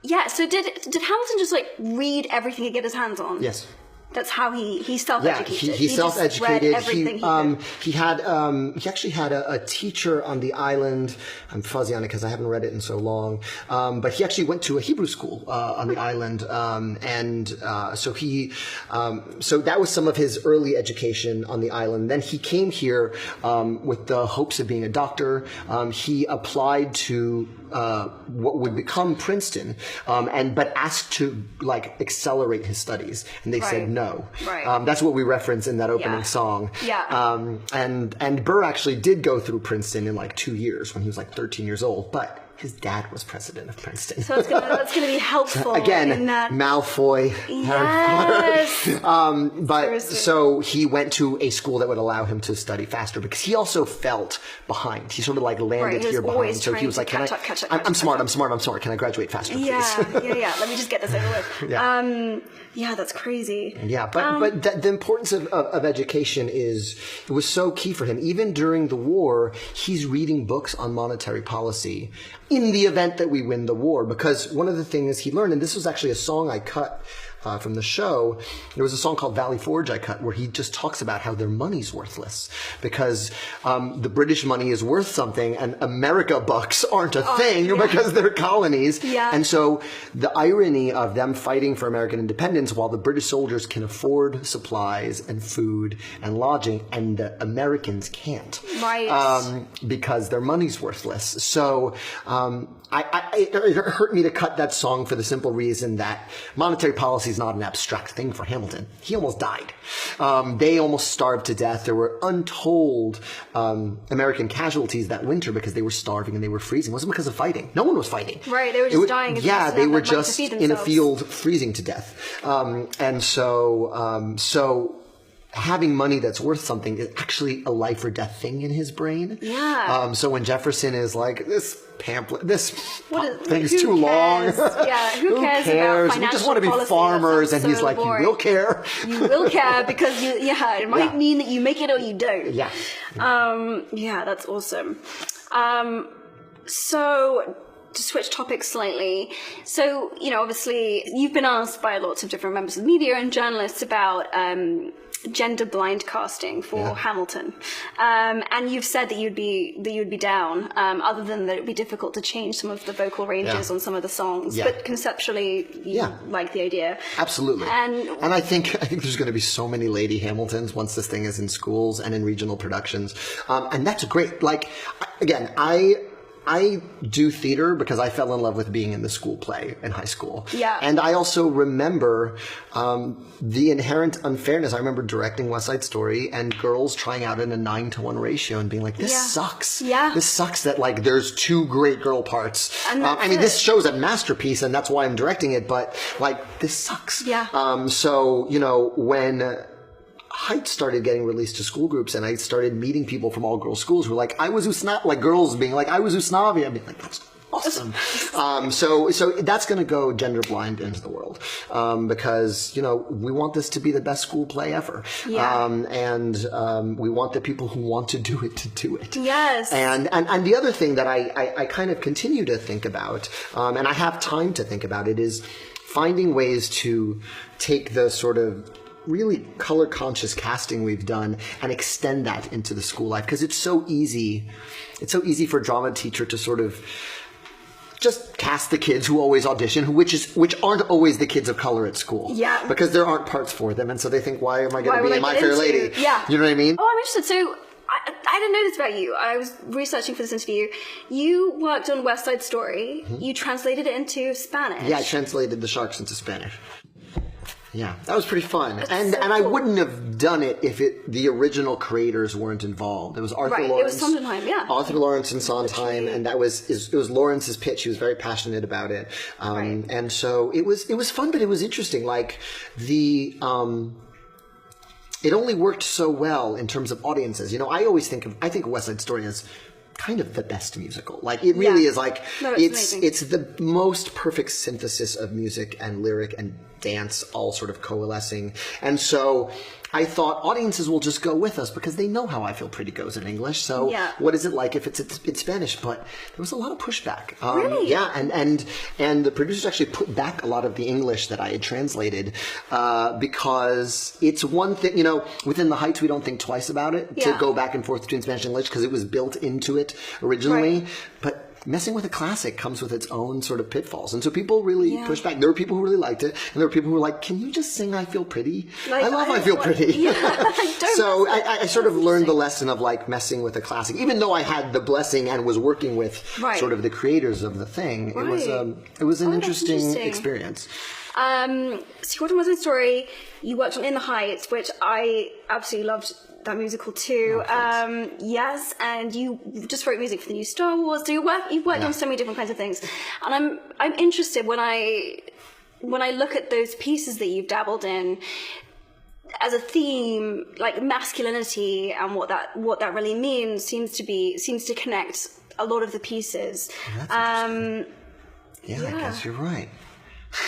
Yeah, so did Hamilton just like read everything he get his hands on? Yes. That's how he self-educated. Yeah, he self-educated. He actually had a teacher on the island. I'm fuzzy on it because I haven't read it in so long. But he actually went to a Hebrew school on the island, so that was some of his early education on the island. Then he came here with the hopes of being a doctor. He applied to what would become Princeton, but asked to like accelerate his studies, and they said no. Right. That's what we reference in that opening song. Yeah. And Burr actually did go through Princeton in like 2 years when he was like 13 years old, but his dad was president of Princeton. So that's gonna be helpful. Again, in that. Malfoy, Yes. Harry Potter. But so he went to a school that would allow him to study faster because he also felt behind. He sort of like landed here behind. So he was like, I'm smart. Can I graduate faster, please? Yeah. Let me just get this over with. Yeah, that's crazy. Yeah, but the importance of education it was so key for him. Even during the war, he's reading books on monetary policy in the event that we win the war. Because one of the things he learned, and this was actually a song I cut from the show, there was a song called Valley Forge I cut where he just talks about how their money's worthless because the British money is worth something and America bucks aren't a thing because they're colonies. Yeah. And so the irony of them fighting for American independence while the British soldiers can afford supplies and food and lodging and the Americans can't. Right. Because their money's worthless. So it hurt me to cut that song for the simple reason that monetary policy is not an abstract thing for Hamilton. He almost died. They almost starved to death. There were untold American casualties that winter because they were starving and they were freezing. It wasn't because of fighting. No one was fighting. Right, they were just dying. Yeah, they were just in a field freezing to death. And so having money that's worth something is actually a life or death thing in his brain. Yeah. So when Jefferson is like, this pamphlet, this thing is who too long. Yeah, who cares about financial We just want to be policy? farmers. And so he's like, boring. you will care. You will care because it might mean that you make it or you don't. Yeah. Yeah, that's awesome. So to switch topics slightly, so, obviously you've been asked by lots of different members of the media and journalists about gender blind casting for Hamilton, and you've said that you'd be down, other than that it'd be difficult to change some of the vocal ranges on some of the songs, but conceptually you like the idea. Absolutely. And I think there's going to be so many Lady Hamiltons once this thing is in schools and in regional productions, and that's great. Like, again, I do theater because I fell in love with being in the school play in high school. Yeah. And I also remember the inherent unfairness. I remember directing West Side Story and girls trying out in a 9-to-1 ratio and being like, this sucks. Yeah. This sucks that like there's 2 great girl parts. And this show's a masterpiece and that's why I'm directing it, but like this sucks. Yeah. So, when Heights started getting released to school groups, and I started meeting people from all girls schools who were like, I was Usnavi, like girls being like, I was Usnavi. I'd be like, that's awesome. So that's going to go gender blind into the world, because, we want this to be the best school play ever. Yeah. And we want the people who want to do it to do it. Yes. And the other thing that I kind of continue to think about, and I have time to think about it, is finding ways to take the sort of really color conscious casting we've done and extend that into the school life, because it's so easy for a drama teacher to sort of just cast the kids who always audition, which aren't always the kids of color at school. Yeah. Because there aren't parts for them, and so they think, why am I going to be in My Fair Lady? Yeah. You know what I mean? Oh, I'm interested. So I didn't know this about you. I was researching for this interview. You worked on West Side Story. Mm-hmm. You translated it into Spanish. Yeah, I translated The Sharks into Spanish. Yeah, that was pretty fun. That's and so and I cool. wouldn't have done it if the original creators weren't involved. It was Arthur Lawrence. It was Sondheim, yeah. Arthur Lawrence and Sondheim, and it was Lawrence's pitch. He was very passionate about it. And so it was fun, but it was interesting. Like it only worked so well in terms of audiences. I always think of West Side Story as kind of the best musical. Like it really is like it's the most perfect synthesis of music and lyric and dance all sort of coalescing. And so I thought audiences will just go with us because they know how I Feel Pretty goes in English. So what is it like if it's in Spanish? But there was a lot of pushback. Really? Yeah, and the producers actually put back a lot of the English that I had translated because it's one thing, you know, within the Heights we don't think twice about it to go back and forth between Spanish and English because it was built into it originally. But messing with a classic comes with its own sort of pitfalls. And so people really pushed back. There were people who really liked it, and there were people who were like, can you just sing I Feel Pretty? Like, I love I Feel Pretty. Yeah, so I sort of learned the lesson of like messing with a classic. Even though I had the blessing and was working with sort of the creators of the thing, it was an interesting experience. So you worked on West Side Story, you worked on In the Heights, which I absolutely loved that musical too. Yes, and you just wrote music for the new Star Wars. So you've worked on so many different kinds of things, and I'm interested when I look at those pieces that you've dabbled in as a theme, like masculinity and what that really means seems to connect a lot of the pieces. I guess you're right.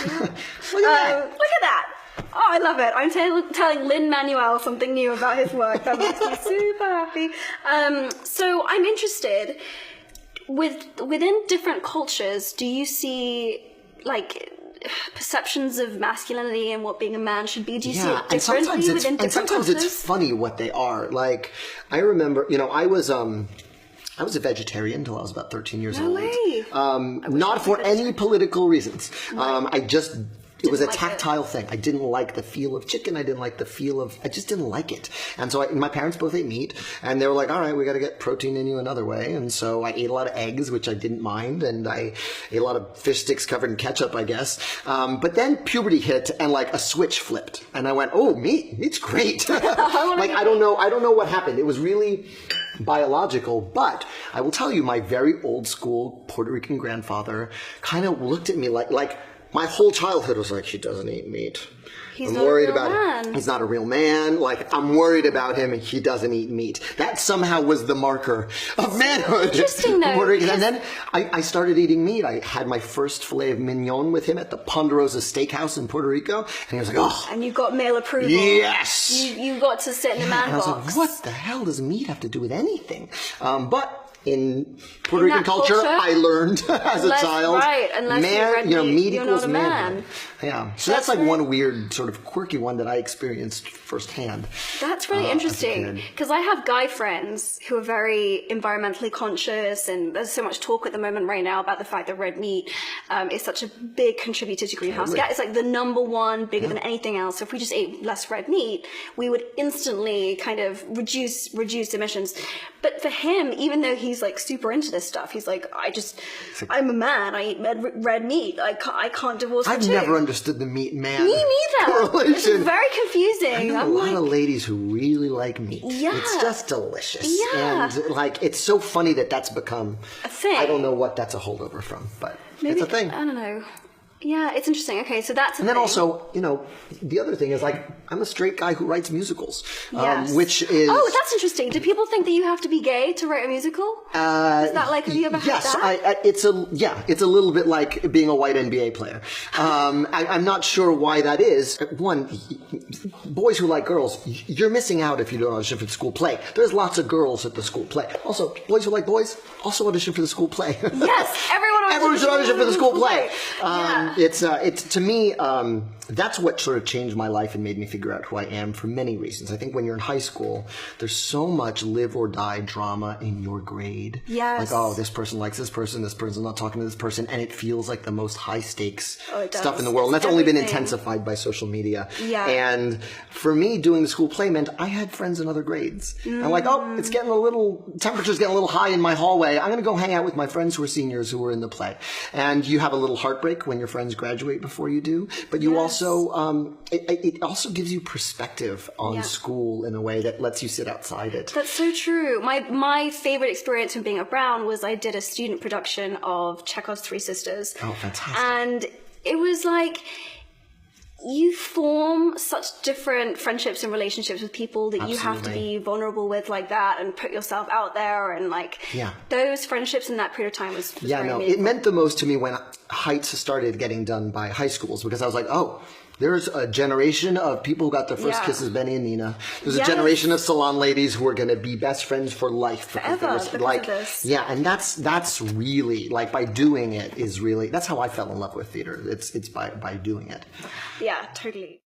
Look at that. Oh, I love it. I'm telling Lin-Manuel something new about his work. That makes me super happy. So I'm interested, within different cultures, do you see, like, perceptions of masculinity and what being a man should be? Do you see it differently within different cultures? It's funny what they are. Like, I remember, you know, I was a vegetarian until I was about 13 years old. No way. Not for any political reasons. Right. It was a tactile thing. I didn't like the feel of chicken. I didn't like the feel of, I just didn't like it. And so my parents both ate meat, and they were like, all right, we got to get protein in you another way. And so I ate a lot of eggs, which I didn't mind. And I ate a lot of fish sticks covered in ketchup, I guess. But then puberty hit and like a switch flipped. And I went, oh, meat's great. Like, I don't know what happened. It was really biological, but I will tell you, my very old school Puerto Rican grandfather kind of looked at me like my whole childhood was like, he doesn't eat meat. I'm worried about him. He's not a real man. Like, I'm worried about him. He doesn't eat meat. That somehow was the marker of manhood. Interesting, though. And then I started eating meat. I had my first filet of mignon with him at the Ponderosa Steakhouse in Puerto Rico. And he was like, oh. And you got male approval. Yes. You got to sit in a man box. I was like, what the hell does meat have to do with anything? But in Puerto Rican culture, I learned as a child, meat equals manhood. Yeah, so that's like one weird sort of quirky one that I experienced firsthand. That's really interesting, because I have guy friends who are very environmentally conscious, and there's so much talk at the moment right now about the fact that red meat is such a big contributor to greenhouse gas. It's like the number one, bigger than anything else. So if we just ate less red meat, we would instantly kind of reduce emissions. But for him, even though he's like super into this stuff, he's like, I'm a man. I eat red meat. I can't divorce the two. I've never understood the meat man. Me neither. Correlation. It's very confusing. I know a lot of ladies who really like meat. Yeah. It's just delicious. Yeah. And like, it's so funny that that's become a thing. I don't know what that's a holdover from, but maybe, it's a thing. I don't know. Yeah, it's interesting. Okay, so that's a and then thing. also, you know, the other thing is like, I'm a straight guy who writes musicals, Yes. which is... Oh, that's interesting. Do people think that you have to be gay to write a musical? Is that like, have you ever had that? It's a little bit like being a white NBA player. I'm not sure why that is. One, boys who like girls, you're missing out if you don't audition for the school play. There's lots of girls at the school play. Also, boys who like boys also audition for the school play. Yes, everyone should audition for the school play. Yeah. It's to me, that's what sort of changed my life and made me figure out who I am for many reasons. I think when you're in high school, there's so much live or die drama in your grade. Yes. Like, oh, this person likes this person's not talking to this person, and it feels like the most high stakes stuff in the world. And that's only been intensified by social media. Yeah. And for me, doing the school play meant I had friends in other grades. I'm like, oh, it's getting temperature's getting a little high in my hallway. I'm going to go hang out with my friends who are seniors who were in the play. And you have a little heartbreak when your friends graduate before you do, but you also it also gives you perspective on school in a way that lets you sit outside it. That's so true. My favorite experience from being at Brown was I did a student production of Chekhov's Three Sisters. Oh, fantastic. And it was like, you form such different friendships and relationships with people that you have to be vulnerable with like that and put yourself out there, and like those friendships in that period of time was very meaningful. It meant the most to me when Heights started getting done by high schools, because I was like, oh, there's a generation of people who got their first kisses, Benny and Nina. There's a generation of salon ladies who are going to be best friends for life. Forever, because of this. Yeah, and that's really, like, by doing it is really, that's how I fell in love with theater. It's by doing it. Yeah, totally.